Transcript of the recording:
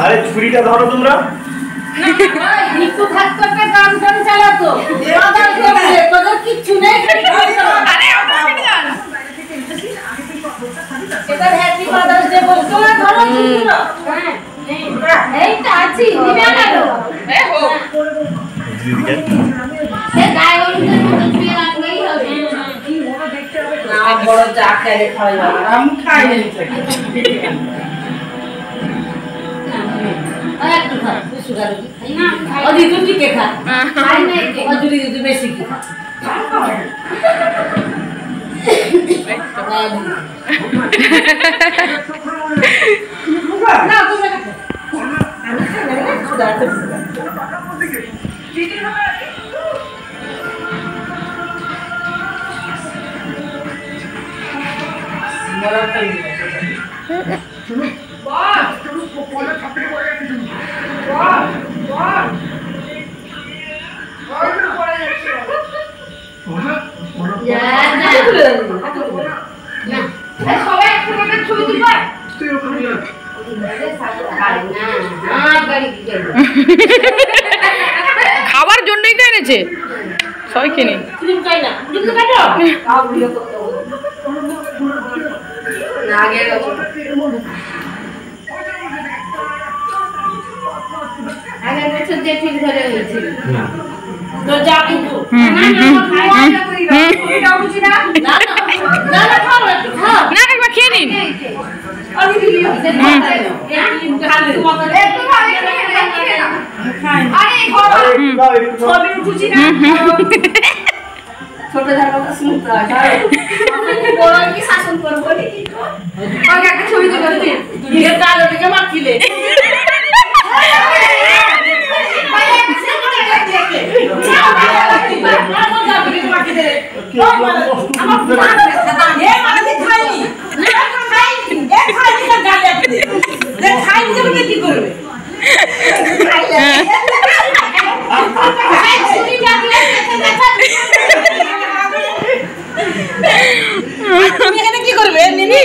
আরে ছুরিটা ধরো তোমরা। একটু ভাত করতে কাম কাম চালাতো বাবা করবে তোদের কিচ্ছু নেই। আরে ওটা কেটে দাও না। এটা হ্যাপি ফাদার্স ডে বলছো না ধরো তোমরা। হ্যাঁ এইটা আছে দিবে না লো এ হো এ গায়ে হলুদের মতো দিয়ে রাখলেই হবে। না বড় চা খেয়ে খাই বাবা আম খাই নাই একটু খা সুগার কি না অদি তুই কি খা খাই নাই অদি তুই বেশি কি খা না তুমি আমি খাই না সুগার তো মরা খাই বাহ তুমি কোলে ছাপড়ে পড়ে গেছিস বাহ বাহ ওরে পড়ে যাচ্ছে না না এই সবাই একসাথে ছবি তুলবা তুই ওখানে যা খাবার জন্যই তো এনেছে সবাই কিনে ক্রিম খাই না ক্রিম খাটো আও ভিডিও করতে হবে না আগে আগে বছর যে ঠিক ধরে হয়েছিল তো যা কিন্তু না না খাই না করি না এটা বুঝি না না না না খাও না একবার খেয়ে নিন আরে ভিডিও একটু ভালো আরে ছবি উঠুছি না ছোট জায়গাটা শুনতে হয় বড় কি শাসন করব নাকি আগে একটা ছবি তো করতে দিয়ে কালোটাকে মাখিলে তুমি এখানে কি করবে নিনি